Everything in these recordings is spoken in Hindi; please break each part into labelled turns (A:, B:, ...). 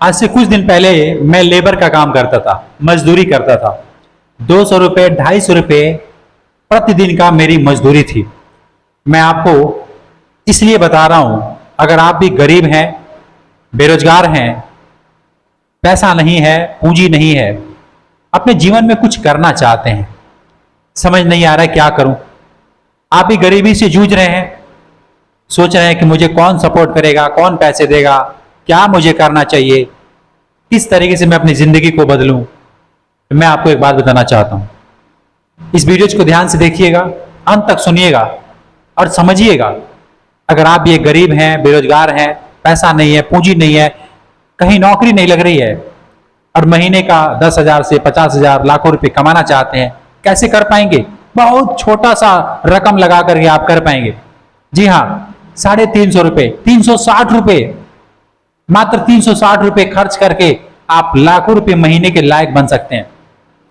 A: आज से कुछ दिन पहले मैं लेबर का काम करता था, मजदूरी करता था। 200 रुपये 250 रुपये प्रतिदिन का मेरी मजदूरी थी। मैं आपको इसलिए बता रहा हूं, अगर आप भी गरीब हैं, बेरोजगार हैं, पैसा नहीं है, पूंजी नहीं है, अपने जीवन में कुछ करना चाहते हैं, समझ नहीं आ रहा है क्या करूं, आप भी गरीबी से जूझ रहे हैं, सोच रहे हैं कि मुझे कौन सपोर्ट करेगा, कौन पैसे देगा, क्या मुझे करना चाहिए, किस तरीके से मैं अपनी जिंदगी को बदलूं। तो मैं आपको एक बात बताना चाहता हूं, इस वीडियो को ध्यान से देखिएगा, अंत तक सुनिएगा और समझिएगा। अगर आप ये गरीब हैं, बेरोजगार हैं, पैसा नहीं है, पूंजी नहीं है, कहीं नौकरी नहीं लग रही है और महीने का 10,000 से 50,000 लाखों रुपए कमाना चाहते हैं, कैसे कर पाएंगे? बहुत छोटा सा रकम लगा करके आप कर पाएंगे। जी हाँ, 350 रुपए, 360 रुपए, मात्र 360 रुपए खर्च करके आप लाखों रुपए महीने के लायक बन सकते हैं।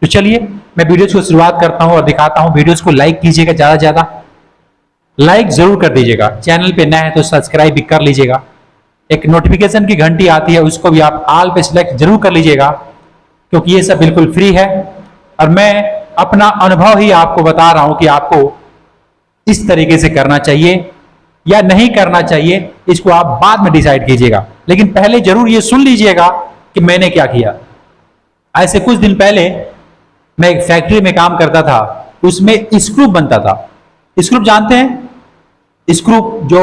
A: तो चलिए मैं वीडियोस को शुरुआत करता हूं और दिखाता हूं। वीडियोस को लाइक कीजिएगा, ज्यादा से ज्यादा लाइक जरूर कर दीजिएगा। चैनल पे नए हैं तो सब्सक्राइब भी कर लीजिएगा। एक नोटिफिकेशन की घंटी आती है, उसको भी आप ऑल पे सिलेक्ट जरूर कर लीजिएगा, क्योंकि ये सब बिल्कुल फ्री है और मैं अपना अनुभव ही आपको बता रहा हूं कि आपको इस तरीके से करना चाहिए या नहीं करना चाहिए। इसको आप बाद में डिसाइड कीजिएगा, लेकिन पहले जरूर ये सुन लीजिएगा कि मैंने क्या किया। ऐसे कुछ दिन पहले मैं एक फैक्ट्री में काम करता था, उसमें स्क्रू बनता था। स्क्रू जानते हैं? स्क्रू जो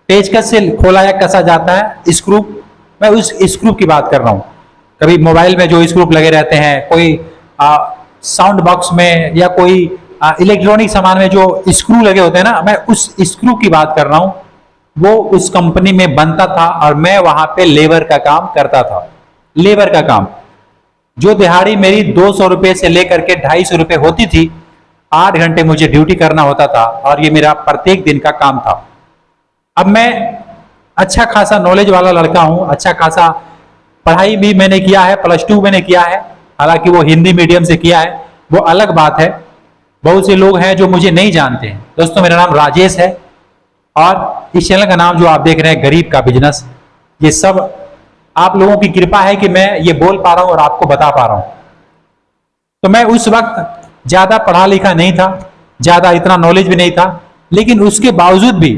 A: पेचकस से खोला या कसा जाता है, स्क्रू। मैं उस स्क्रू की बात कर रहा हूं। कभी मोबाइल में जो स्क्रू लगे रहते हैं, कोई साउंड बॉक्स में या कोई इलेक्ट्रॉनिक सामान में जो स्क्रू लगे होते हैं ना, मैं उस स्क्रू की बात कर रहा हूं। वो उस कंपनी में बनता था और मैं वहां पे लेबर का काम करता था। लेबर का काम, जो दिहाड़ी मेरी 200 रुपए से लेकर के 250 रुपए होती थी, 8 घंटे मुझे ड्यूटी करना होता था और ये मेरा प्रत्येक दिन का काम था। अब मैं अच्छा खासा नॉलेज वाला लड़का हूं, अच्छा खासा पढ़ाई भी मैंने किया है, +2 मैंने किया है, हालांकि वो हिंदी मीडियम से किया है, वो अलग बात है। बहुत से लोग हैं जो मुझे नहीं जानते हैं। दोस्तों, मेरा नाम राजेश है और इस चैनल का नाम जो आप देख रहे हैं, गरीब का बिजनेस, ये सब आप लोगों की कृपा है कि मैं ये बोल पा रहा हूं और आपको बता पा रहा हूं। तो मैं उस वक्त ज्यादा पढ़ा लिखा नहीं था, ज्यादा इतना नॉलेज भी नहीं था, लेकिन उसके बावजूद भी,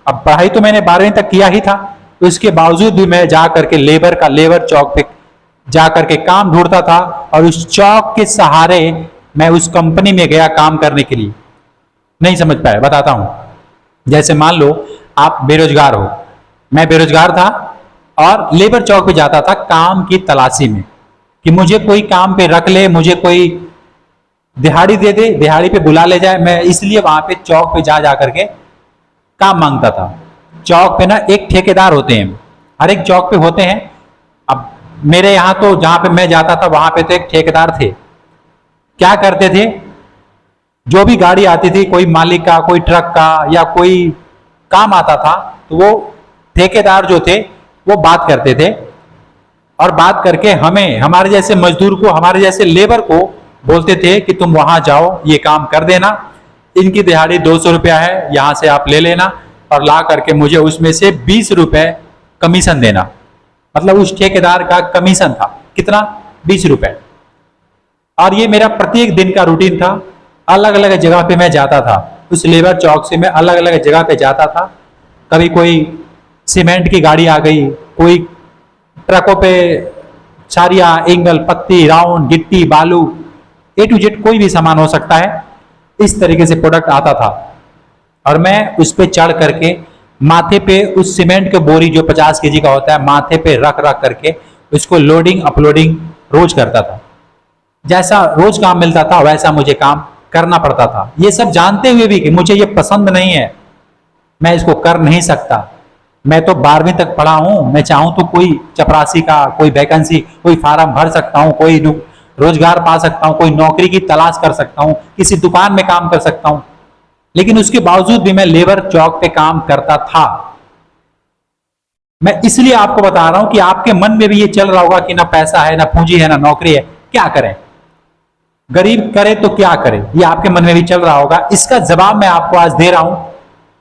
A: अब पढ़ाई तो मैंने 12वीं तक किया ही था, तो उसके बावजूद भी मैं जा करके लेबर चौक पे जा करके काम ढूंढता था और उस चौक के सहारे मैं उस कंपनी में गया काम करने के लिए। नहीं समझ पाया, बताता हूं। जैसे मान लो आप बेरोजगार हो, मैं बेरोजगार था और लेबर चौक पे जाता था काम की तलाशी में कि मुझे कोई काम पे रख ले, मुझे कोई दिहाड़ी दे दे, दिहाड़ी पे बुला ले जाए। मैं इसलिए वहां पे चौक पे जा करके काम मांगता था। चौक पे ना एक ठेकेदार होते हैं, हर एक चौक पे होते हैं। अब मेरे यहाँ तो जहां पे मैं जाता था वहां पे तो एक ठेकेदार थे। क्या करते थे, जो भी गाड़ी आती थी, कोई मालिक का, कोई ट्रक का या कोई काम आता था, तो वो ठेकेदार जो थे वो बात करते थे और बात करके हमें, हमारे जैसे मजदूर को, हमारे जैसे लेबर को बोलते थे कि तुम वहां जाओ, ये काम कर देना, इनकी दिहाड़ी 200 रुपया है, यहां से आप ले लेना और ला करके मुझे उसमें से 20 रुपए कमीशन देना। मतलब उस ठेकेदार का कमीशन था कितना? 20 रुपए। और ये मेरा प्रत्येक दिन का रूटीन था। अलग अलग जगह पे मैं जाता था, उस लेबर चौक से मैं अलग अलग जगह पे जाता था। कभी कोई सीमेंट की गाड़ी आ गई, कोई ट्रकों पे छारिया, एंगल, पत्ती, राउंड, गिट्टी, बालू, A to Z कोई भी सामान हो सकता है, इस तरीके से प्रोडक्ट आता था और मैं उस पे चढ़ करके माथे पे उस सीमेंट के बोरी जो 50 केजी का होता है, माथे पे रख करके उसको लोडिंग अपलोडिंग रोज करता था। जैसा रोज काम मिलता था वैसा मुझे काम करना पड़ता था। ये सब जानते हुए भी कि मुझे ये पसंद नहीं है, मैं इसको कर नहीं सकता। मैं तो 12वीं तक पढ़ा हूं, मैं चाहूं तो कोई चपरासी का कोई वैकेंसी, कोई फार्म भर सकता हूं, कोई रोजगार पा सकता हूं, कोई नौकरी की तलाश कर सकता हूं, किसी दुकान में काम कर सकता हूं, लेकिन उसके बावजूद भी मैं लेबर चौक पे काम करता था। मैं इसलिए आपको बता रहा हूं कि आपके मन में भी ये चल रहा होगा कि ना पैसा है, ना पूंजी है, ना नौकरी है, क्या करें, गरीब करे तो क्या करे, ये आपके मन में भी चल रहा होगा। इसका जवाब मैं आपको आज दे रहा हूं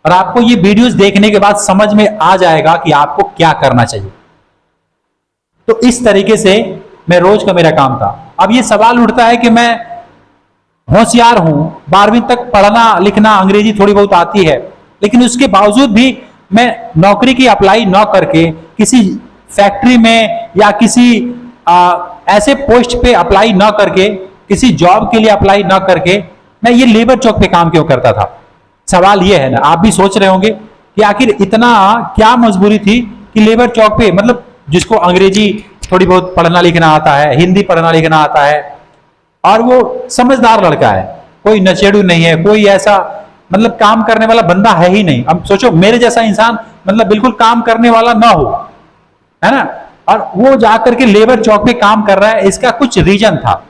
A: और आपको ये वीडियोस देखने के बाद समझ में आ जाएगा कि आपको क्या करना चाहिए। तो इस तरीके से मैं रोज का मेरा काम था। अब ये सवाल उठता है कि मैं होशियार हूं, 12वीं तक पढ़ना लिखना अंग्रेजी थोड़ी बहुत आती है, लेकिन उसके बावजूद भी मैं नौकरी की अप्लाई न करके किसी फैक्ट्री में या किसी ऐसे पोस्ट पे अप्लाई न करके, किसी जॉब के लिए अप्लाई न करके मैं ये लेबर चौक पे काम क्यों करता था? सवाल ये है ना, आप भी सोच रहे होंगे कि आखिर इतना क्या मजबूरी थी कि लेबर चौक पे, मतलब जिसको अंग्रेजी थोड़ी बहुत पढ़ना लिखना आता है, हिंदी पढ़ना लिखना आता है, और वो समझदार लड़का है, कोई नशेड़ू नहीं है, कोई ऐसा मतलब काम करने वाला बंदा है ही नहीं। अब सोचो मेरे जैसा इंसान मतलब बिल्कुल काम करने वाला ना हो, है ना, और वो जाकर के लेबर चौक पे काम कर रहा है, इसका कुछ रीजन था।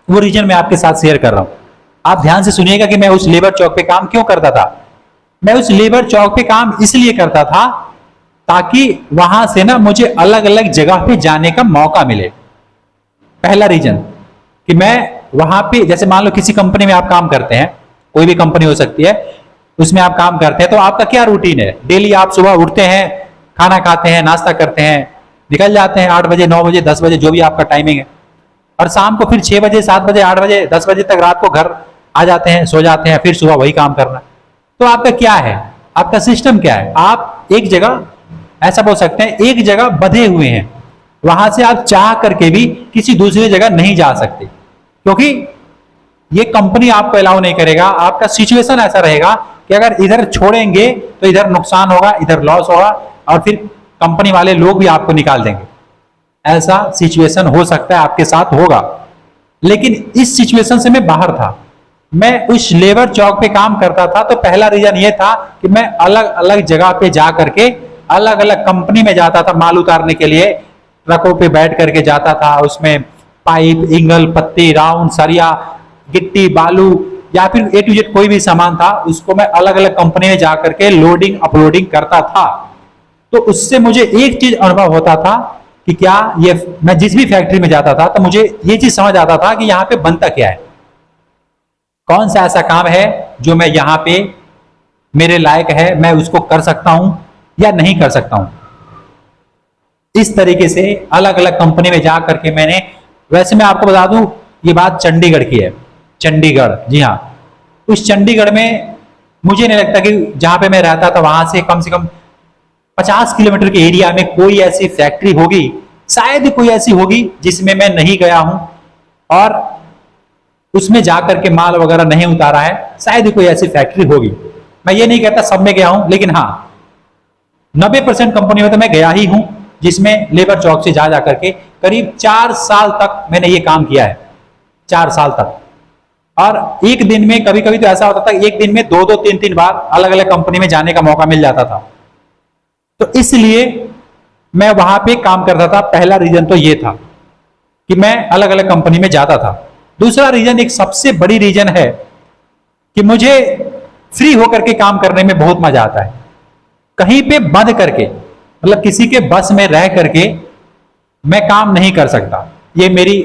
A: वो रीजन मैं आपके साथ शेयर कर रहा हूं। आप ध्यान से सुनिएगा कि मैं उस लेबर चौक पे काम क्यों करता था। मैं उस लेबर चौक पे काम इसलिए करता था ताकि वहां से ना मुझे अलग अलग जगह पे जाने का मौका मिले। पहला रीजन कि मैं वहां पे, जैसे मान लो किसी कंपनी में आप काम करते हैं, कोई भी कंपनी हो सकती है, उसमें आप काम करते हैं, तो आपका क्या रूटीन है? डेली आप सुबह उठते हैं, खाना खाते हैं, नाश्ता करते हैं, निकल जाते हैं 8 बजे 9 बजे 10 बजे जो भी आपका टाइमिंग है, और शाम को फिर 6 बजे 7 बजे 8 बजे 10 बजे तक रात को घर आ जाते हैं, सो जाते हैं, फिर सुबह वही काम करना। तो आपका क्या है, आपका सिस्टम क्या है? आप एक जगह, ऐसा बोल सकते हैं, एक जगह बंधे हुए हैं, वहां से आप चाह करके भी किसी दूसरी जगह नहीं जा सकते, क्योंकि ये कंपनी आपको अलाउ नहीं करेगा। आपका सिचुएशन ऐसा रहेगा कि अगर इधर छोड़ेंगे तो इधर नुकसान होगा, इधर लॉस होगा, और फिर कंपनी वाले लोग भी आपको निकाल देंगे। ऐसा सिचुएशन हो सकता है आपके साथ होगा, लेकिन इस सिचुएशन से मैं बाहर था। मैं उस लेबर चौक पे काम करता था, तो पहला रीजन ये था कि मैं अलग अलग जगह पे जा करके अलग अलग कंपनी में जाता था माल उतारने के लिए। ट्रकों पे बैठ करके जाता था, उसमें पाइप, इंगल, पत्ती, राउंड, सरिया, गिट्टी, बालू या फिर A to Z कोई भी सामान था, उसको मैं अलग अलग कंपनी में जाकर के लोडिंग अपलोडिंग करता था। तो उससे मुझे एक चीज अनुभव होता था कि क्या ये, मैं जिस भी फैक्ट्री में जाता था तो मुझे ये चीज समझ आता था कि यहाँ पे बनता क्या है, कौन सा ऐसा काम है जो मैं यहाँ पे मेरे लायक है, मैं उसको कर सकता हूं या नहीं कर सकता हूं। इस तरीके से अलग अलग कंपनी में जा करके मैंने, वैसे मैं आपको बता दूं ये बात चंडीगढ़ की है, चंडीगढ़, जी हाँ, उस चंडीगढ़ में मुझे नहीं लगता कि जहां पे मैं रहता था वहां से कम 50 किलोमीटर के एरिया में कोई ऐसी फैक्ट्री होगी, शायद कोई ऐसी होगी जिसमें मैं नहीं गया हूं और उसमें जाकर के माल वगैरह नहीं उतारा है, शायद कोई ऐसी फैक्ट्री होगी। मैं ये नहीं कहता सब में गया हूं, लेकिन हाँ 90% कंपनी में तो मैं गया ही हूं, जिसमें लेबर चौक से जा जाकर के करीब 4 साल तक मैंने ये काम किया है, 4 साल तक। और एक दिन में कभी कभी तो ऐसा होता था, एक दिन में 2-2 3-3 बार अलग अलग कंपनी में जाने का मौका मिल जाता था। तो इसलिए मैं वहां पे काम करता था। पहला रीजन तो ये था कि मैं अलग अलग कंपनी में जाता था। दूसरा रीजन, एक सबसे बड़ी रीजन है कि मुझे फ्री होकर के काम करने में बहुत मजा आता है। कहीं पे बंद करके, मतलब किसी के बस में रह करके मैं काम नहीं कर सकता। ये मेरी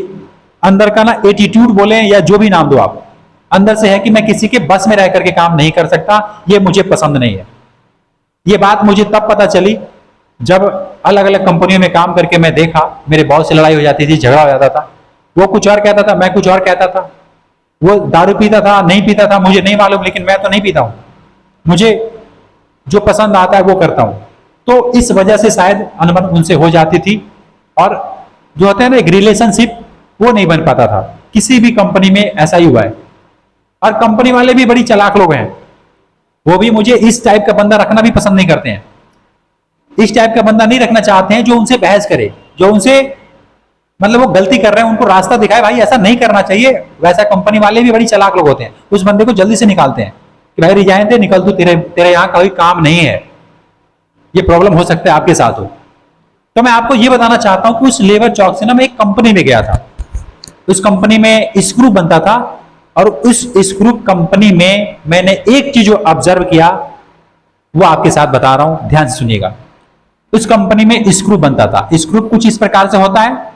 A: अंदर का ना एटीट्यूड बोले या जो भी नाम दो आप, अंदर से है कि मैं किसी के बस में रह करके काम नहीं कर सकता, ये मुझे पसंद नहीं है। ये बात मुझे तब पता चली जब अलग अलग कंपनियों में काम करके मैं देखा, मेरे बॉस से लड़ाई हो जाती थी, झगड़ा हो जाता था, वो कुछ और कहता था, मैं कुछ और कहता था। वो दारू पीता था, नहीं पीता था, मुझे नहीं मालूम, लेकिन मैं तो नहीं पीता हूं, मुझे जो पसंद आता है वो करता हूं। तो इस वजह से शायद अनबन उनसे हो जाती थी, और जो होता है ना एक रिलेशनशिप, वो नहीं बन पाता था। किसी भी कंपनी में ऐसा ही हुआ है। और कंपनी वाले भी बड़ी चालाक लोग हैं, वो भी मुझे इस टाइप का बंदा रखना भी पसंद नहीं करते हैं। इस टाइप का बंदा नहीं रखना चाहते हैं जो उनसे बहस करे, जो उनसे मतलब वो गलती कर रहे हैं उनको रास्ता दिखाए, भाई ऐसा नहीं करना चाहिए। वैसा कंपनी वाले भी बड़ी चालाक लोग होते हैं, उस बंदे को जल्दी से निकालते हैं कि भाई रिजाइन दे, निकल तू, तेरे यहाँ कोई काम नहीं है। ये प्रॉब्लम हो सकता है आपके साथ हो। तो मैं आपको ये बताना चाहता हूं कि उस लेबर चौक से ना मैं एक कंपनी में गया था। उस कंपनी में स्क्रू बनता था, और उस स्क्रू कंपनी में मैंने एक चीज जो ऑब्जर्व किया वो आपके साथ बता रहा हूं, ध्यान से सुनिएगा। उस कंपनी में स्क्रू बनता था। स्क्रू कुछ इस प्रकार से होता है,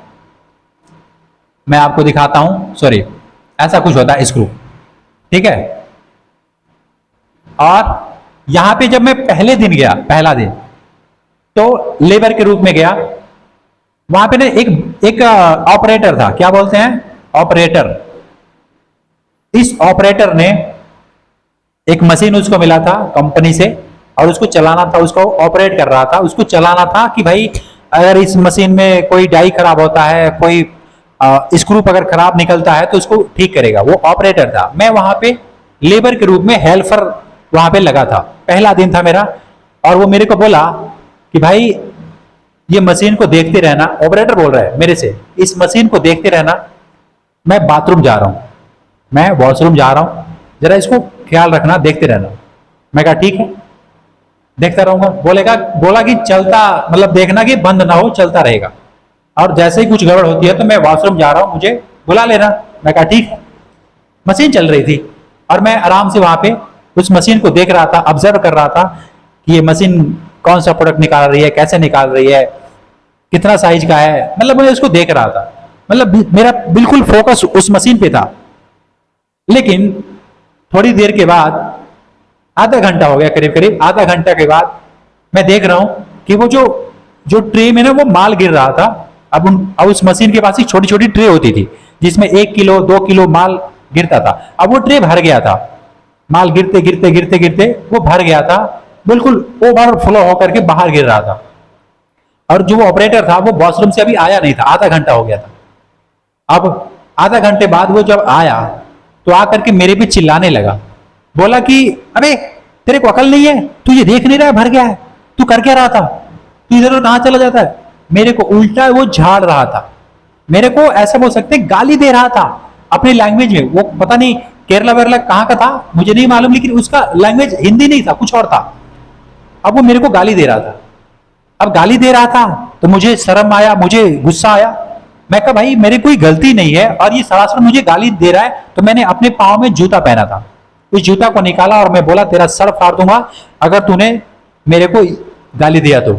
A: मैं आपको दिखाता हूं, सॉरी, ऐसा कुछ होता है स्क्रू, ठीक है। और यहां पे जब मैं पहले दिन गया, पहला दिन, तो लेबर के रूप में गया, वहां पे ना एक एक ऑपरेटर था, क्या बोलते हैं, ऑपरेटर। इस ऑपरेटर ने एक मशीन उसको मिला था कंपनी से, और उसको चलाना था, उसको ऑपरेट कर रहा था, उसको चलाना था कि भाई अगर इस मशीन में कोई डाई खराब होता है, कोई स्क्रू अगर खराब निकलता है तो उसको ठीक करेगा, वो ऑपरेटर था। मैं वहां पे लेबर के रूप में हेल्पर वहां पे लगा था, पहला दिन था मेरा। और वो मेरे को बोला कि भाई ये मशीन को देखते रहना, ऑपरेटर बोल रहा है मेरे से, इस मशीन को देखते रहना, मैं बाथरूम जा रहा हूं, मैं वॉशरूम जा रहा हूं, जरा इसको ख्याल रखना, देखते रहना। मैं कहा ठीक है, देखता रहूंगा। बोला कि चलता, मतलब देखना कि बंद ना हो, चलता रहेगा, और जैसे ही कुछ गड़बड़ होती है तो मैं वॉशरूम जा रहा हूं, मुझे बुला लेना। मैं कहा ठीक है। मशीन चल रही थी और मैं आराम से वहां पे उस मशीन को देख रहा था, ऑब्जर्व कर रहा था कि ये मशीन कौन सा प्रोडक्ट निकाल रही है, कैसे निकाल रही है, कितना साइज का है, मतलब मैं उसको देख रहा था। मतलब मेरा बिल्कुल फोकस उस मशीन पे था। लेकिन थोड़ी देर के बाद, आधा घंटा हो गया करीब करीब, आधा घंटा के बाद मैं देख रहा हूं कि वो जो जो ट्रे में ना वो माल गिर रहा था। अब उस मशीन के पास एक छोटी छोटी ट्रे होती थी जिसमें 1 किलो 2 किलो माल गिरता था। अब वो ट्रे भर गया था, माल गिरते गिरते गिरते गिरते वो भर गया था, बिल्कुल ओवरफ्लो होकर के बाहर गिर रहा था। और जो ऑपरेटर था वो वॉशरूम से अभी आया नहीं था, आधा घंटा हो गया था। अब आधा घंटे बाद वो जब आया तो आकर के मेरे पे चिल्लाने लगा, बोला कि अबे तेरे को अकल नहीं है, तू ये देख नहीं रहा है भर गया है, तू कर क्या रहा था, तू इधर उधर कहां चला जाता है। मेरे को उल्टा वो झाड़ रहा था, मेरे को ऐसा बोल सकते गाली दे रहा था अपनी लैंग्वेज में। वो पता नहीं केरला वेरला कहां का था मुझे नहीं मालूम, लेकिन उसका लैंग्वेज हिंदी नहीं था, कुछ और था। अब वो मेरे को गाली दे रहा था। अब गाली दे रहा था तो मुझे शर्म आया, मुझे गुस्सा आया। मैं कहा भाई मेरी कोई गलती नहीं है और ये सरासर मुझे गाली दे रहा है। तो मैंने अपने पाँव में जूता पहना था, उस जूता को निकाला और मैं बोला तेरा सर फाड़ दूंगा अगर तूने मेरे को गाली दिया तो।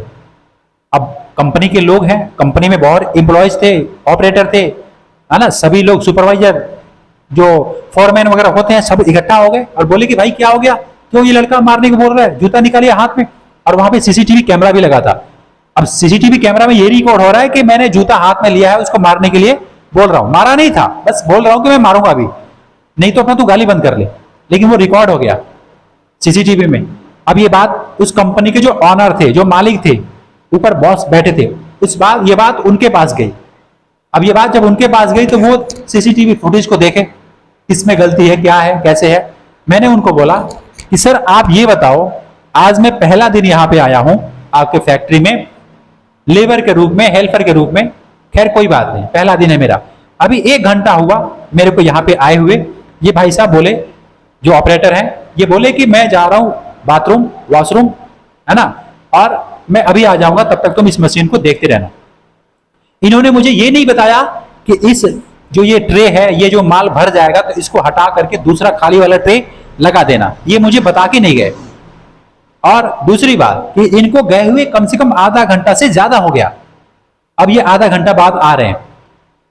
A: अब कंपनी के लोग हैं, कंपनी में बहुत एम्प्लॉयज थे, ऑपरेटर थे, है ना, सभी लोग, सुपरवाइजर जो फोरमैन वगैरह होते हैं, सब इकट्ठा हो गए और बोले कि भाई क्या हो गया, क्यों ये लड़का मारने को बोल रहा है, जूता निकालिए हाथ में। और वहां पे सीसीटीवी कैमरा भी लगा था। अब सीसीटीवी कैमरा में ये रिकॉर्ड हो रहा है कि मैंने जूता हाथ में लिया है, उसको मारने के लिए बोल रहा हूं, मारा नहीं था, बस बोल रहा हूं कि मैं मारूंगा अभी, नहीं तो अपना तू गाली बंद कर ले। लेकिन वो रिकॉर्ड हो गया सीसीटीवी में। अब ये बात उस कंपनी के जो ऑनर थे, जो मालिक थे, ऊपर बॉस बैठे थे, ये बात उनके पास गई। अब ये बात जब उनके पास गई तो वो सीसीटीवी फुटेज को देखे, किसमें गलती है, क्या है, कैसे है। मैंने उनको बोला कि सर आप ये बताओ, आज मैं पहला दिन यहां पे आया हूं आपके फैक्ट्री में लेबर के रूप में, हेल्पर के रूप में, खैर कोई बात नहीं, पहला दिन है मेरा। अभी 1 घंटा हुआ मेरे को यहाँ पे आए हुए। ये भाई साहब बोले, जो ऑपरेटर हैं, ये बोले कि मैं जा रहा हूं बाथरूम, वॉशरूम, है ना, और मैं अभी आ जाऊंगा, तब तक तुम इस मशीन को देखते रहना। इन्होंने मुझे ये नहीं बताया कि इस जो ये ट्रे है, ये जो माल भर जाएगा तो इसको हटा करके दूसरा खाली वाला ट्रे लगा देना, ये मुझे बता के नहीं गए। और दूसरी बात कि इनको गए हुए कम से कम आधा घंटा से ज्यादा हो गया। अब ये आधा घंटा बाद आ रहे हैं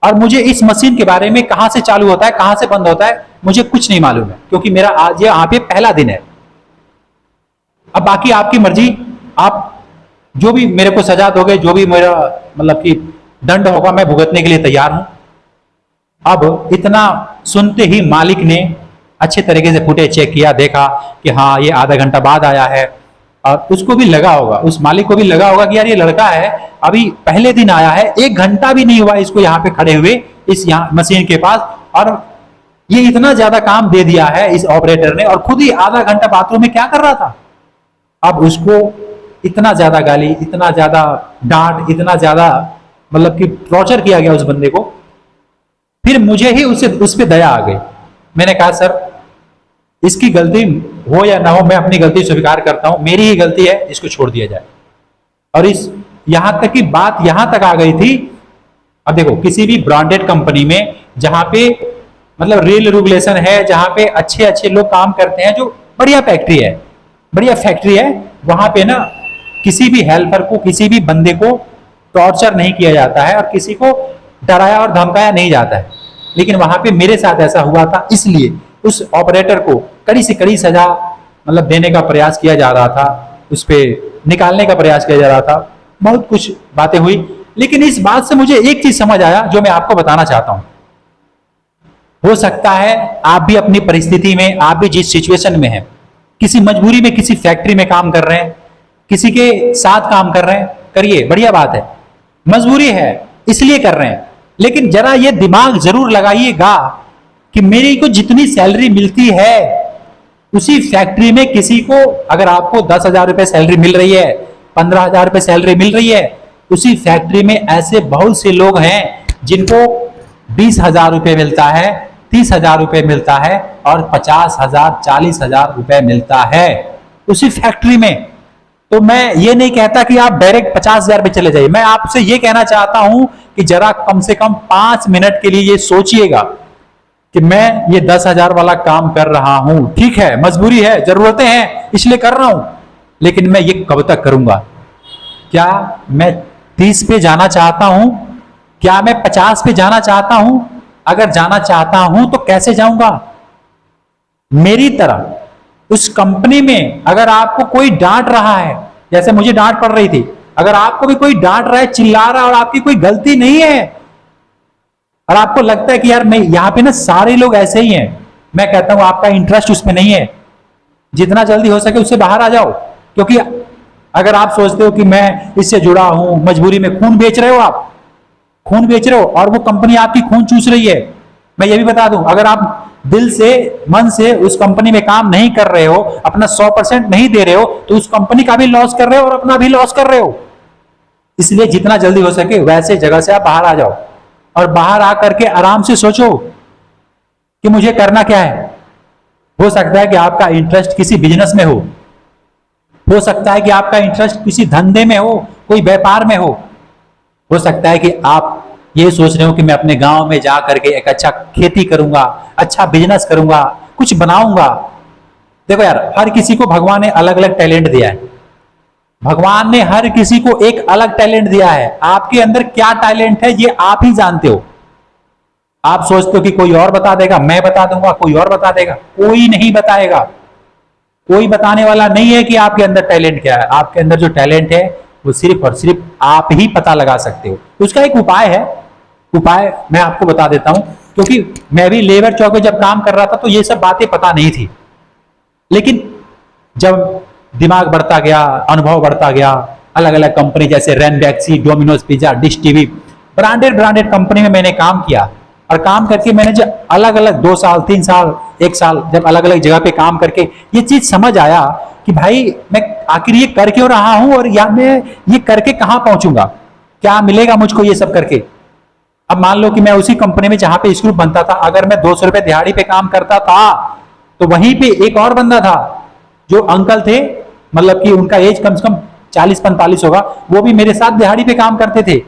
A: और मुझे इस मशीन के बारे में कहां से चालू होता है, कहां से बंद होता है, मुझे कुछ नहीं मालूम है, क्योंकि मेरा आज यहाँ पे पहला दिन है। अब बाकी आपकी मर्जी, आप जो भी मेरे को सजा दोगे, जो भी मेरा मतलब कि दंड होगा, मैं भुगतने के लिए तैयार हूं। अब इतना सुनते ही मालिक ने अच्छे तरीके से फुटेज चेक किया, देखा कि हाँ ये आधा घंटा बाद आया है। और उसको भी लगा होगा, उस मालिक को भी लगा होगा कि यार ये लड़का है, अभी पहले दिन आया है, 1 घंटा भी नहीं हुआ इसको यहाँ पे खड़े हुए इस यहाँ मशीन के पास, और ये इतना ज्यादा काम दे दिया है इस ऑपरेटर ने, और खुद ही आधा घंटा बाथरूम में क्या कर रहा था। अब उसको इतना ज्यादा गाली, इतना ज्यादा डांट, इतना ज्यादा मतलब कि टॉर्चर किया गया उस बंदे को। फिर मुझे ही उस पर दया आ गई। मैंने कहा सर इसकी गलती हो या ना हो, मैं अपनी गलती स्वीकार करता हूं, मेरी ही गलती है, इसको छोड़ दिया जाए। और इस यहां तक की बात यहां तक आ गई थी। अब देखो, किसी भी ब्रांडेड कंपनी में जहां पे मतलब रूल रेगुलेशन है, जहां पे अच्छे अच्छे लोग काम करते हैं, जो बढ़िया फैक्ट्री है, बढ़िया फैक्ट्री है, वहां पे ना किसी भी हेल्पर को, किसी भी बंदे को टॉर्चर नहीं किया जाता है और किसी को डराया और धमकाया नहीं जाता है। लेकिन वहां पे मेरे साथ ऐसा हुआ था, इसलिए उस ऑपरेटर को कड़ी से कड़ी सजा मतलब देने का प्रयास किया जा रहा था, उस पे निकालने का प्रयास किया जा रहा था, बहुत कुछ बातें हुई। लेकिन इस बात से मुझे एक चीज समझ आया जो मैं आपको बताना चाहता हूं। हो सकता है आप भी अपनी परिस्थिति में, आप भी जिस सिचुएशन में हैं, किसी मजबूरी में किसी फैक्ट्री में काम कर रहे हैं, किसी के साथ काम कर रहे हैं, करिए, बढ़िया बात है, मजबूरी है इसलिए कर रहे हैं। लेकिन जरा ये दिमाग जरूर लगाइएगा कि मेरी को जितनी सैलरी मिलती है उसी फैक्ट्री में किसी को, अगर आपको 10,000 रुपए सैलरी मिल रही है, 15,000 रुपए सैलरी मिल रही है, उसी फैक्ट्री में ऐसे बहुत से लोग हैं जिनको 20,000 रुपए मिलता है, 30,000 रुपए मिलता है और 50,000, 40,000 रुपए मिलता है उसी फैक्ट्री में। तो मैं ये नहीं कहता कि आप डायरेक्ट 50,000 पे चले जाइए, मैं आपसे ये कहना चाहता हूं कि जरा कम से कम 5 मिनट के लिए ये सोचिएगा कि मैं ये 10,000 वाला काम कर रहा हूं, ठीक है, मजबूरी है, जरूरतें हैं इसलिए कर रहा हूं, लेकिन मैं ये कब तक करूंगा? क्या मैं 30 पे जाना चाहता हूं? क्या मैं 50 पे जाना चाहता हूं? अगर जाना चाहता हूं तो कैसे जाऊंगा? मेरी तरह उस कंपनी में अगर आपको कोई डांट रहा है, जैसे मुझे डांट पड़ रही थी, अगर आपको भी कोई डांट रहा है, चिल्ला रहा है और आपकी कोई गलती नहीं है और आपको लगता है कि यार मैं यहां पे ना सारे लोग ऐसे ही हैं, मैं कहता हूं आपका इंटरेस्ट उसमें नहीं है, जितना जल्दी हो सके उससे बाहर आ जाओ। क्योंकि अगर आप सोचते हो कि मैं इससे जुड़ा हूं, मजबूरी में खून बेच रहे हो, आप खून बेच रहे हो और वो कंपनी आपकी खून चूस रही है। मैं ये भी बता दूं, अगर आप दिल से, मन से उस कंपनी में काम नहीं कर रहे हो, अपना 100% नहीं दे रहे हो, तो उस कंपनी का भी लॉस कर रहे हो और अपना भी लॉस कर रहे हो। इसलिए जितना जल्दी हो सके वैसे जगह से आप बाहर आ जाओ और बाहर आकर के आराम से सोचो कि मुझे करना क्या है। हो सकता है कि आपका इंटरेस्ट किसी बिजनेस में हो सकता है कि आपका इंटरेस्ट किसी धंधे में हो, कोई व्यापार में हो सकता है कि आप ये सोच रहे हो कि मैं अपने गांव में जा करके एक अच्छा खेती करूंगा, अच्छा बिजनेस करूंगा, कुछ बनाऊंगा। देखो यार, हर किसी को भगवान ने अलग अलग टैलेंट दिया है, भगवान ने हर किसी को एक अलग टैलेंट दिया है। आपके अंदर क्या टैलेंट है ये आप ही जानते हो। आप सोचते हो कि कोई और बता देगा, मैं बता दूंगा, कोई और बता देगा, कोई नहीं बताएगा। कोई बताने वाला नहीं है कि आपके अंदर टैलेंट क्या है। आपके अंदर जो टैलेंट है वो सिर्फ और सिर्फ आप ही पता लगा सकते हो। उसका एक उपाय है, उपाय मैं आपको बता देता हूं, क्योंकि मैं भी लेबर चौक में जब काम कर रहा था तो ये सब बातें पता नहीं थी, लेकिन जब दिमाग बढ़ता गया, अनुभव बढ़ता गया, अलग अलग कंपनी जैसे Ranbaxy, Domino's pizza, dish TV, branded company में मैंने काम किया और काम करके मैंने जब अलग अलग 2 साल, 3 साल, 1 साल जब अलग अलग जगह पे काम करके ये चीज समझ आया कि भाई मैं आखिर ये कर क्यों रहा हूं और या मैं ये करके कहां पहुंचूंगा, क्या मिलेगा मुझको ये सब करके। अब मान लो कि मैं उसी कंपनी में जहां पे स्क्रू बनता था, अगर मैं 200 रुपए दिहाड़ी पे काम करता था तो वहीं पे एक और बंदा था जो अंकल थे, मतलब कि उनका एज कम से कम 40-45 होगा, वो भी मेरे साथ दिहाड़ी पे काम करते थे,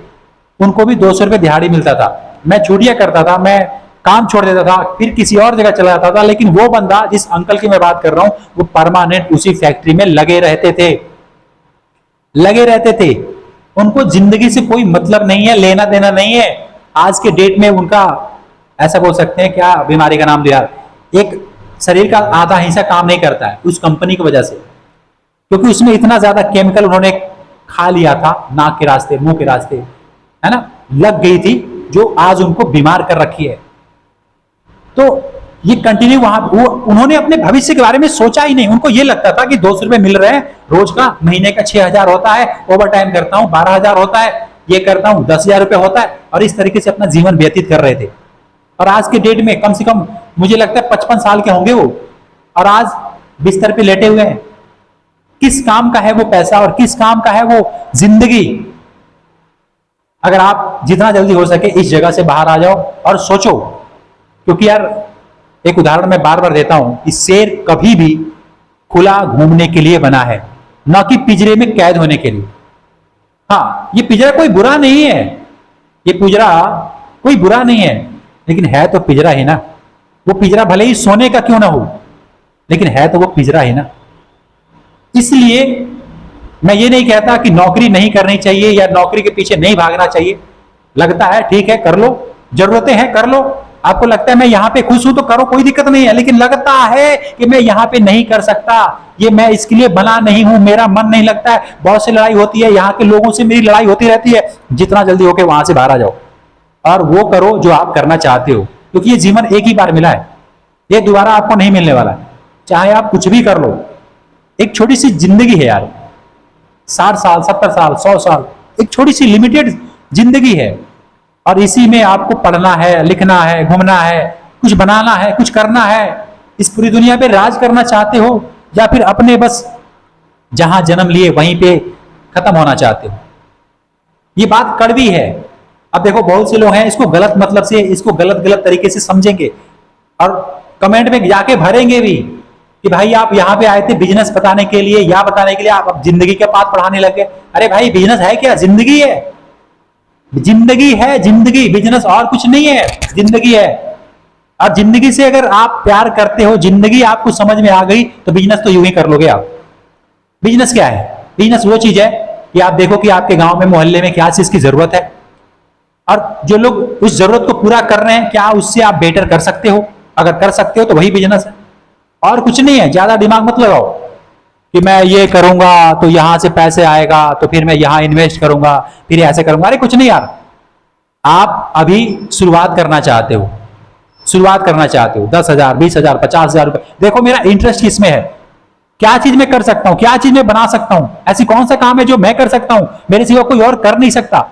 A: उनको भी 200 रुपए दिहाड़ी मिलता था। मैं छुट्टियां करता था, मैं काम छोड़ देता था, फिर किसी और जगह चला जाता था, लेकिन वो बंदा जिस अंकल की मैं बात कर रहा हूं वो परमानेंट उसी फैक्ट्री में लगे रहते थे। उनको जिंदगी से कोई मतलब नहीं है, लेना देना नहीं है। आज के डेट में उनका ऐसा बोल सकते हैं, क्या बीमारी का नाम दिया, एक शरीर का आधा हिस्सा काम नहीं करता है उस कंपनी की वजह से, क्योंकि उसमें इतना ज्यादा केमिकल उन्होंने खा लिया था, नाक के रास्ते, मुंह के रास्ते, है ना, लग गई थी, जो आज उनको बीमार कर रखी है। तो ये कंटिन्यू वहां वो उन्होंने अपने भविष्य के बारे में सोचा ही नहीं। उनको ये लगता था कि 200 रुपए मिल रहे हैं रोज का, महीने का 6,000 होता है, ओवर टाइम करता हूं 12,000 होता है, ये करता हूं 10,000 रुपए होता है, और इस तरीके से अपना जीवन व्यतीत कर रहे थे। और आज के डेट में कम से कम मुझे लगता है 55 साल के होंगे वो, और आज बिस्तर पे लेटे हुए हैं। किस काम का है वो पैसा और किस काम का है वो जिंदगी। अगर आप जितना जल्दी हो सके इस जगह से बाहर आ जाओ और सोचो, क्योंकि यार एक उदाहरण मैं बार बार देता हूं कि शेर कभी भी खुला घूमने के लिए बना है, ना कि पिंजरे में कैद होने के लिए। हाँ, ये पिंजरा कोई बुरा नहीं है, ये पिंजरा कोई बुरा नहीं है, लेकिन है तो पिंजरा ही ना। वो पिंजरा भले ही सोने का क्यों ना हो, लेकिन है तो वो पिंजरा ही ना। इसलिए मैं ये नहीं कहता कि नौकरी नहीं करनी चाहिए या नौकरी के पीछे नहीं भागना चाहिए। लगता है ठीक है कर लो, जरूरतें हैं कर लो, आपको लगता है मैं यहाँ पे खुश हूं तो करो, कोई दिक्कत नहीं है, लेकिन लगता है कि मैं यहाँ पे नहीं कर सकता, ये मैं इसके लिए बना नहीं हूं, मेरा मन नहीं लगता है, बहुत सी लड़ाई होती है, यहाँ के लोगों से मेरी लड़ाई होती रहती है, जितना जल्दी होके वहां से बाहर आ जाओ और वो करो जो आप करना चाहते हो, क्योंकि ये जीवन एक ही बार मिला है, ये दोबारा आपको नहीं मिलने वाला। चाहे आप कुछ भी कर लो, एक छोटी सी जिंदगी है यार, 60 साल 70 साल 100 साल, एक छोटी सी लिमिटेड जिंदगी है, और इसी में आपको पढ़ना है, लिखना है, घूमना है, कुछ बनाना है, कुछ करना है, इस पूरी दुनिया पे राज करना चाहते हो, या फिर अपने बस जहां जन्म लिए वहीं पे खत्म होना चाहते हो। ये बात कड़वी है। अब देखो बहुत से लोग हैं इसको गलत मतलब से, इसको गलत गलत तरीके से समझेंगे और कमेंट में जाके भरेंगे भी कि भाई आप यहाँ पे आए थे बिजनेस बताने के लिए या बताने के लिए, आप अब जिंदगी के पाठ पढ़ाने लगे। अरे भाई बिजनेस है क्या? जिंदगी है, जिंदगी है, जिंदगी, बिजनेस और कुछ नहीं है, जिंदगी है। और जिंदगी से अगर आप प्यार करते हो, जिंदगी आपको समझ में आ गई, तो बिजनेस तो यूं ही कर लोगे आप। बिजनेस क्या है? बिजनेस वो चीज है कि आप देखो कि आपके गांव में मोहल्ले में क्या चीज की जरूरत है, और जो लोग उस जरूरत को पूरा कर रहे हैं, क्या उससे आप बेटर कर सकते हो? अगर कर सकते हो तो वही बिजनेस है, और कुछ नहीं है। ज्यादा दिमाग मत लगाओ कि मैं ये करूंगा तो यहां से पैसे आएगा, तो फिर मैं यहां इन्वेस्ट करूंगा, फिर ऐसे करूंगा। अरे कुछ नहीं यार, आप अभी शुरुआत करना चाहते हो, शुरुआत करना चाहते हो, 10,000 20,000 50,000 रुपए, देखो मेरा इंटरेस्ट किसमें है, क्या चीज में कर सकता हूं, क्या चीज में बना सकता हूं, ऐसी कौन सा काम है जो मैं कर सकता हूं, मेरे सिवा कोई और कर नहीं सकता।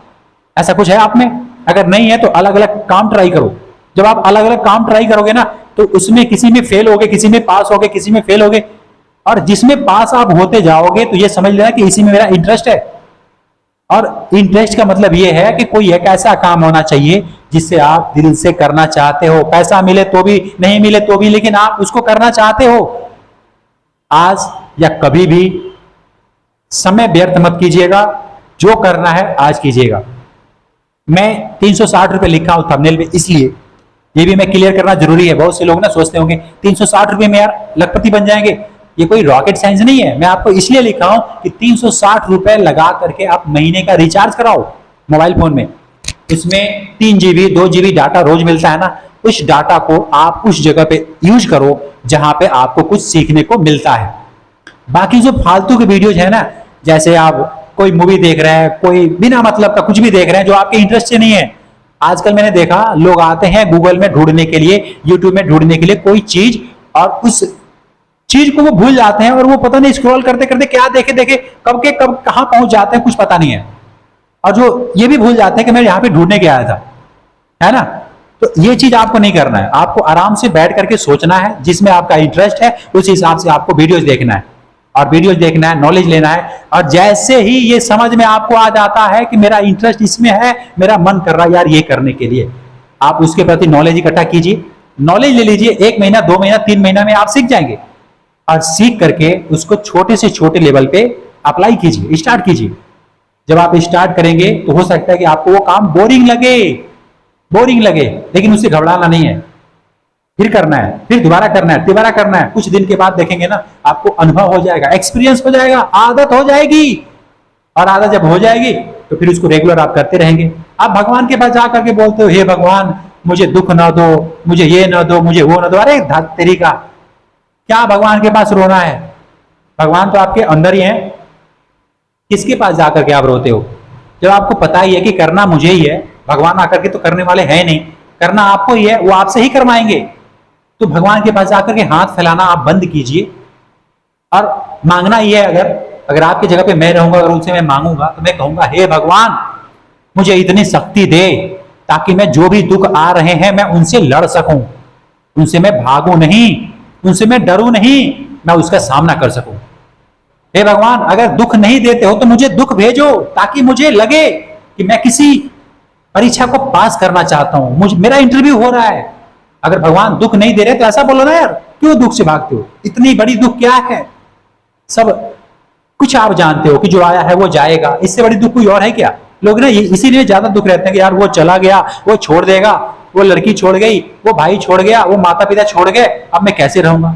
A: ऐसा कुछ है आप में? अगर नहीं है तो अलग अलग काम ट्राई करो। जब आप अलग अलग काम ट्राई करोगे ना, तो उसमें किसी में फेल होगे, किसी में पास होगे, किसी में फेल होगे, और जिसमें पास आप होते जाओगे तो ये समझ लेना कि इसी में मेरा इंटरेस्ट है। और इंटरेस्ट का मतलब ये है कि कोई एक ऐसा काम होना चाहिए जिससे आप दिल से करना चाहते हो, पैसा मिले तो भी, नहीं मिले तो भी, लेकिन आप उसको करना चाहते हो। आज या कभी भी समय व्यर्थ मत कीजिएगा, जो करना है आज कीजिएगा। मैं 360 रुपए लिखा हूं थंबनेल में, इसलिए ये भी मैं क्लियर करना जरूरी है। बहुत से लोग ना सोचते होंगे 360 रुपए में यार लखपति बन जाएंगे, ये कोई रॉकेट साइंस नहीं है। मैं आपको इसलिए लिखा हूं कि 360 रुपए लगा करके आप महीने का रिचार्ज कराओ मोबाइल फोन में, इसमें 3 GB 2 GB डाटा रोज मिलता है ना, उस डाटा को आप उस जगह पे यूज करो जहां पे आपको कुछ सीखने को मिलता है। बाकी जो फालतू के वीडियोज है ना, जैसे आप कोई मूवी देख रहे हैं, कोई बिना मतलब का कुछ भी देख रहे हैं जो आपके इंटरेस्ट से नहीं है। आजकल मैंने देखा लोग आते हैं गूगल में ढूंढने के लिए, यूट्यूब में ढूंढने के लिए कोई चीज, और उस चीज को वो भूल जाते हैं, और वो पता नहीं स्क्रॉल करते करते क्या देखे देखे कब के कब कहां पहुंच जाते हैं, कुछ पता नहीं है। और जो ये भी भूल जाते हैं कि मैं यहाँ पे ढूंढने के आया था, है ना। तो ये चीज आपको नहीं करना है, आपको आराम से बैठ करके सोचना है, जिसमें आपका इंटरेस्ट है उस हिसाब से आपको वीडियोज देखना है, और वीडियोज देखना है, नॉलेज लेना है। और जैसे ही ये समझ में आपको आ जाता है कि मेरा इंटरेस्ट इसमें है, मेरा मन कर रहा है यार ये करने के लिए, आप उसके प्रति नॉलेज इकट्ठा कीजिए, नॉलेज ले लीजिए। 1 महीना 2 महीना 3 महीना में आप सीख जाएंगे, और सीख करके उसको छोटे से छोटे लेवल पे अप्लाई कीजिए, स्टार्ट कीजिए। जब आप स्टार्ट करेंगे तो हो सकता है कि आपको वो काम बोरिंग लगे, लेकिन उससे घबराना नहीं है, फिर करना है, फिर दोबारा करना है, दोबारा करना है। कुछ दिन के बाद देखेंगे ना, आपको अनुभव हो जाएगा, एक्सपीरियंस हो जाएगा, आदत हो जाएगी, और आदत जब हो जाएगी तो फिर उसको रेगुलर आप करते रहेंगे। आप भगवान के पास जाकर के बोलते हो, हे भगवान मुझे दुख ना दो, मुझे ये ना दो, मुझे वो ना दो। अरे तेरी का क्या भगवान के पास रोना है? भगवान तो आपके अंदर ही है, किसके पास जाकर के आप रोते हो? जब आपको पता ही है कि करना मुझे ही है, भगवान आकर के तो करने वाले हैं नहीं, करना आपको ही है, वो आपसे ही करवाएंगे। तो भगवान के पास जाकर के हाथ फैलाना आप बंद कीजिए, और मांगना ही है। अगर आपकी जगह पे मैं रहूंगा, अगर उनसे मैं मांगूंगा, तो मैं कहूंगा हे भगवान मुझे इतनी शक्ति दे ताकि मैं जो भी दुख आ रहे हैं मैं उनसे लड़ सकूं, उनसे मैं भागूं नहीं, उनसे मैं डरूं नहीं, मैं उसका सामना कर सकूं। हे भगवान अगर दुख नहीं देते हो तो मुझे दुख भेजो, ताकि मुझे लगे कि मैं किसी परीक्षा को पास करना चाहता हूं, मेरा इंटरव्यू हो रहा है। अगर भगवान दुख नहीं दे रहे तो ऐसा बोलो ना यार, क्यों दुख से भागते हो? इतनी बड़ी दुख क्या है? सब कुछ आप जानते हो कि जो आया है वो जाएगा, इससे बड़ी दुख कोई और है क्या? लोग ना इसीलिए ज्यादा दुख रहते हैं कि यार वो चला गया, वो छोड़ देगा, वो लड़की छोड़ गई, वो भाई छोड़ गया, वो माता पिता छोड़ गए, अब मैं कैसे रहूंगा?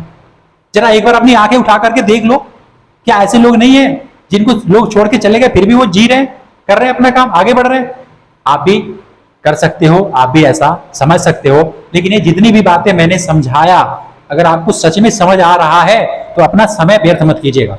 A: जरा एक बार अपनी आंखें उठा करके देख लो, क्या ऐसे लोग नहीं है जिनको लोग छोड़ के चले गए फिर भी वो जी रहे हैं, कर रहे हैं अपना काम, आगे बढ़ रहे हैं? आप भी कर सकते हो, आप भी ऐसा समझ सकते हो। लेकिन ये जितनी भी बातें मैंने समझाया, अगर आपको सच में समझ आ रहा है तो अपना समय व्यर्थ मत कीजिएगा,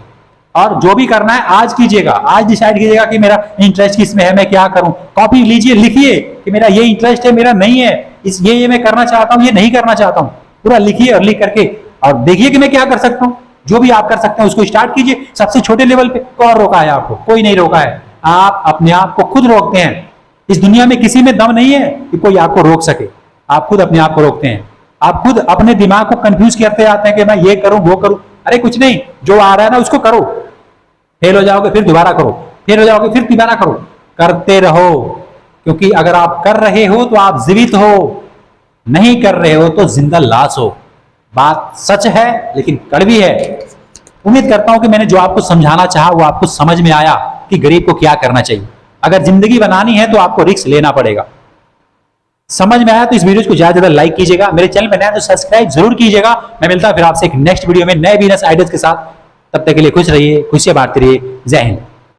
A: और जो भी करना है आज कीजिएगा। आज डिसाइड कीजिएगा कि मेरा इंटरेस्ट किसमें है, मैं क्या करूं। कॉपी लीजिए, लिखिए कि मेरा ये इंटरेस्ट है, मेरा नहीं है, इस ये मैं करना चाहता हूं, ये नहीं करना चाहता हूं। पूरा लिखिए और लिख करके और देखिए कि मैं क्या कर सकता हूं। जो भी आप कर सकते हैं उसको स्टार्ट कीजिए, सबसे छोटे लेवल पे। कौन रोका है आपको? कोई नहीं रोका है। आप अपने आप को खुद रोकते हैं। इस दुनिया में किसी में दम नहीं है कि कोई आपको रोक सके। आप खुद अपने आप को रोकते हैं। आप खुद अपने दिमाग को कंफ्यूज करते जाते हैं कि मैं ये करूं वो करूं। अरे कुछ नहीं, जो आ रहा है ना उसको करो। फेल हो जाओगे फिर दोबारा करो, फेल हो जाओगे फिर दोबारा करो। करते रहो, क्योंकि अगर आप कर रहे हो तो आप जीवित हो, नहीं कर रहे हो तो जिंदा लाश हो। बात सच है लेकिन कड़वी है। उम्मीद करता हूं कि मैंने जो आपको समझाना चाहा वो आपको समझ में आया कि गरीब को क्या करना चाहिए। अगर जिंदगी बनानी है तो आपको रिस्क लेना पड़ेगा। समझ में आया तो इस वीडियो को ज्यादा से ज्यादा लाइक कीजिएगा। मेरे चैनल पर नया तो सब्सक्राइब जरूर कीजिएगा। मैं मिलता हूं फिर आपसे एक नेक्स्ट वीडियो में नए बिजनेस आइडियाज के साथ। तब तक के लिए खुश रहिए, खुशियां बांटते रहिए। जय हिंद।